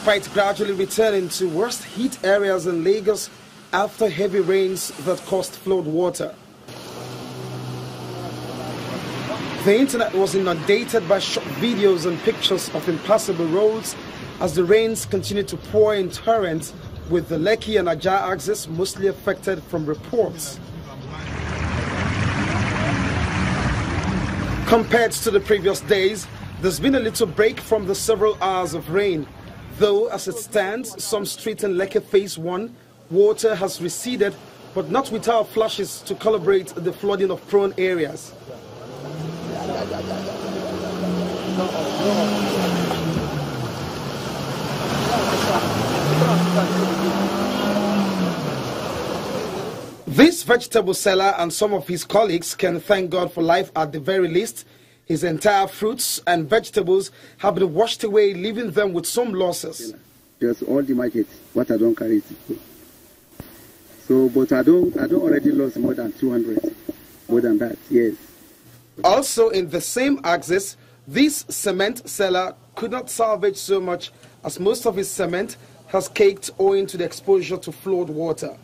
despite gradually returning to worst heat areas in Lagos after heavy rains that caused flood water. The internet was inundated by short videos and pictures of impassable roads as the rains continued to pour in torrents, with the Lekki and Ajah axis mostly affected from reports. Compared to the previous days, there's been a little break from the several hours of rain, though as it stands, some streets in Lekki Phase 1, water has receded, but not without flashes to calibrate the flooding of prone areas. This vegetable seller and some of his colleagues can thank God for life at the very least. His entire fruits and vegetables have been washed away, leaving them with some losses. Just all the markets, what I don't carry it. So, but I don't already lost more than 200, more than that, yes. Also in the same axis, this cement seller could not salvage so much as most of his cement has caked owing to the exposure to flood water.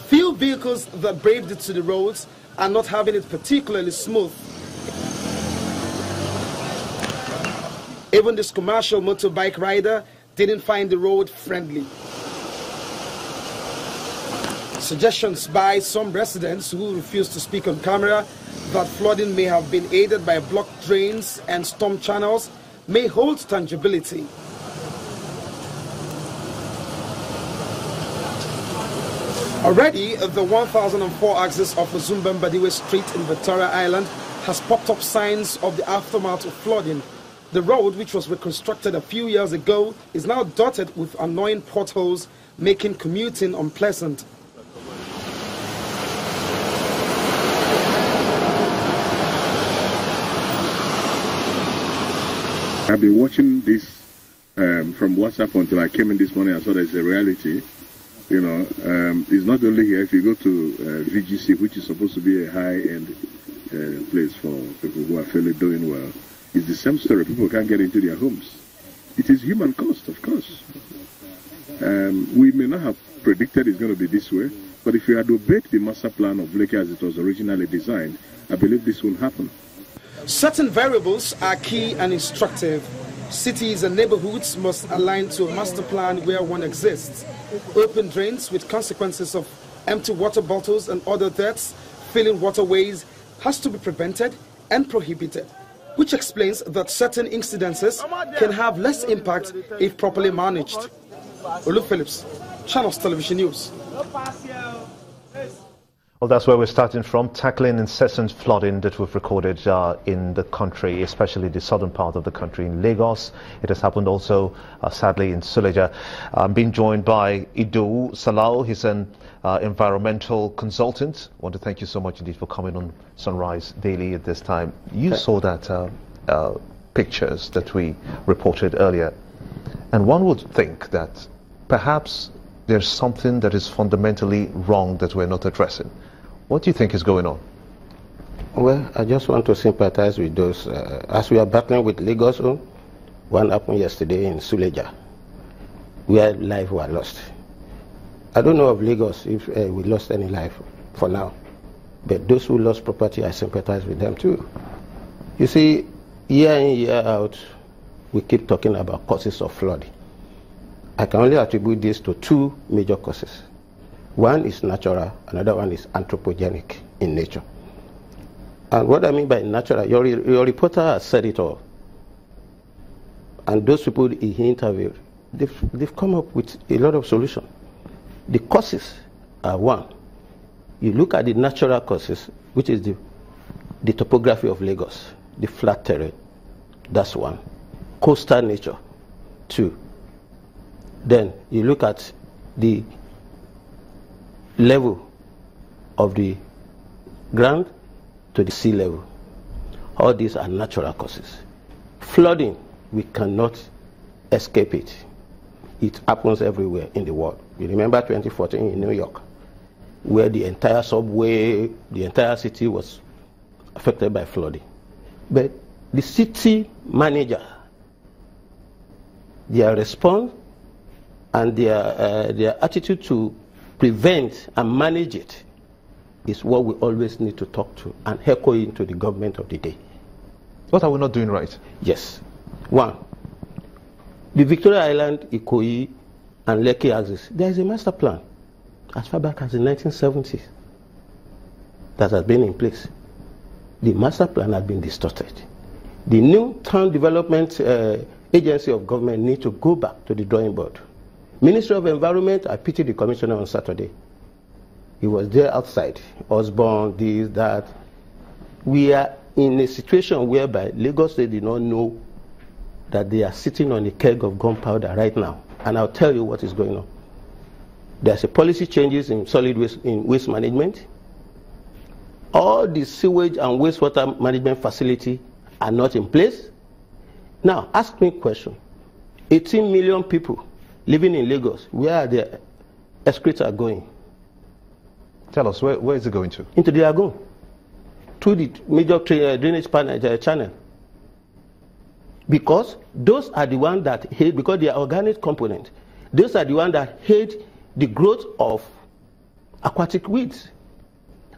Few vehicles that braved it to the roads are not having it particularly smooth. Even this commercial motorbike rider didn't find the road friendly. Suggestions by some residents who refused to speak on camera that flooding may have been aided by blocked drains and storm channels may hold tangibility. Already, the 1004 axis of Ozumbembadiwe Street in Victoria Island has popped up signs of the aftermath of flooding. The road, which was reconstructed a few years ago, is now dotted with annoying potholes, making commuting unpleasant. I've been watching this from WhatsApp until I came in this morning. I saw there's a reality. You know, it's not only here. If you go to VGC, which is supposed to be a high-end place for people who are fairly doing well, it's the same story. People can't get into their homes. It is human cost, of course. We may not have predicted it's going to be this way, but if you had obeyed the master plan of Lekki as it was originally designed, I believe this won't happen. Certain variables are key and instructive. Cities and neighborhoods must align to a master plan where one exists. Open drains with consequences of empty water bottles and other deaths filling waterways has to be prevented and prohibited, which explains that certain incidences can have less impact if properly managed. Olu Phillips, Channels Television News. Well, that's where we're starting from, tackling incessant flooding that we've recorded in the country, especially the southern part of the country in Lagos. It has happened also, sadly, in Suleja. I'm being joined by Ido Salau. He's an environmental consultant. I want to thank you so much indeed for coming on Sunrise Daily at this time. You saw that pictures that we reported earlier, and one would think that perhaps there's something that is fundamentally wrong that we're not addressing. What do you think is going on? Well, I just want to sympathize with those. As we are battling with Lagos, one happened yesterday in Suleja, where lives were lost. I don't know of Lagos if we lost any life for now, but those who lost property, I sympathize with them too. You see, year in, year out, we keep talking about causes of flooding. I can only attribute this to two major causes. One is natural, another one is anthropogenic in nature. And what I mean by natural, your reporter has said it all. And those people he interviewed, they've come up with a lot of solutions. The causes are one. You look at the natural causes, which is the topography of Lagos, the flat terrain, that's one. Coastal nature, two. Then you look at the level of the ground to the sea level. All these are natural causes. Flooding, we cannot escape it. It happens everywhere in the world. You remember 2014 in New York, where the entire subway, the entire city was affected by flooding. But the city manager their response and their attitude to prevent and manage it is what we always need to talk to and echo into the government of the day. What are we not doing right? Yes. One, the Victoria Island, Ikoyi, and Lekki axis, there is a master plan as far back as the 1970s that has been in place. The master plan has been distorted. The new town development agency of government need to go back to the drawing board. Ministry of Environment, I pitied the commissioner on Saturday. He was there outside, Osborne, this, that. We are in a situation whereby Lagos State did not know that they are sitting on a keg of gunpowder right now. And I'll tell you what is going on. There's a policy changes in solid waste, in waste management. All the sewage and wastewater management facility are not in place. Now, ask me a question. 18 million people living in Lagos, where are their excreta going? Tell us, where is it going to? Into the lagoon, through the major drainage channel. Because those are the ones that hate, because they are organic component, those are the ones that hate the growth of aquatic weeds.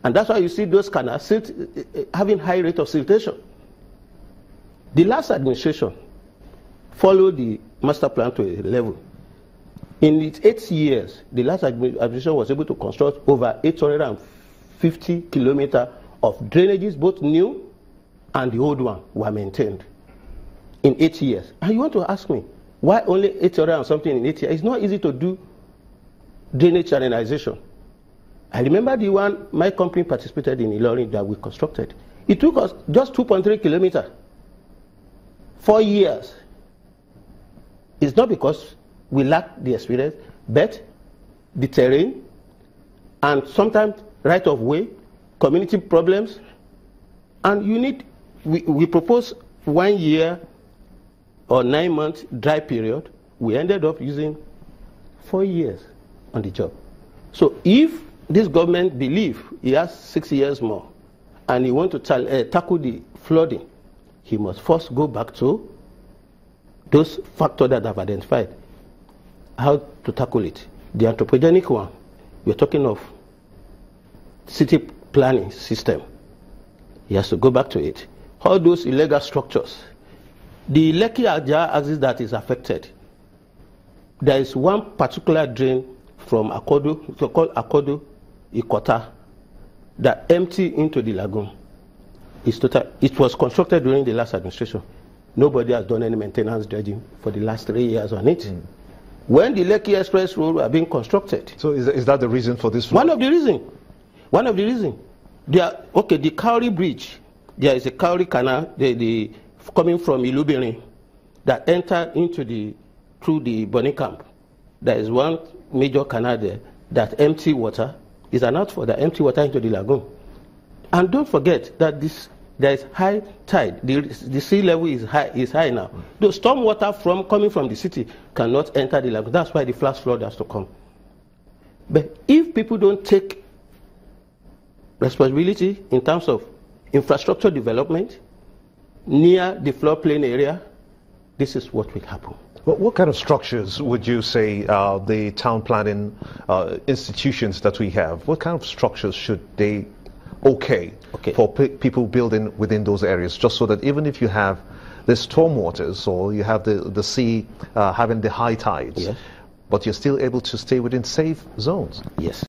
And that's why you see those canals having high rate of siltation. The last administration followed the master plan to a level. In its 8 years, the last administration was able to construct over 850 kilometers of drainages, both new and the old one were maintained in 8 years. And you want to ask me, why only 800 and something in 8 years? It's not easy to do drainage channelization. I remember the one my company participated in Ilorin that we constructed. It took us just 2.3 kilometers. 4 years. It's not because we lack the experience, but the terrain and sometimes right of way, community problems, and you need, we propose 1 year or 9 months dry period. We ended up using 4 years on the job. So if this government believes he has 6 years more and he wants to tackle the flooding, he must first go back to those factors that I've identified, how to tackle it. The anthropogenic one, we're talking of city planning system. He has to go back to it. All those illegal structures. The Lekki axis that is affected, there is one particular drain from Akodo, so called Akodo Ikota, that empty into the lagoon. It was constructed during the last administration. Nobody has done any maintenance dredging for the last 3 years on it. When the Lekki Express Road are being constructed. So is that the reason for this flood? One of the reasons. One of the reasons. The Cowrie Bridge, there is a Cowrie Canal coming from Ilubirin that enter through the Bonny Camp. There is one major canal there that empty water is an outflow that empty water into the lagoon. And don't forget that there is high tide. The sea level is high now. The storm water coming from the city cannot enter the lagoon. That's why the flash flood has to come. But if people don't take responsibility in terms of infrastructure development near the floodplain area, this is what will happen. What kind of structures would you say the town planning institutions that we have, what kind of structures should they for people building within those areas, just so that even if you have the storm waters or you have the sea having the high tides, yes, but you're still able to stay within safe zones? Yes.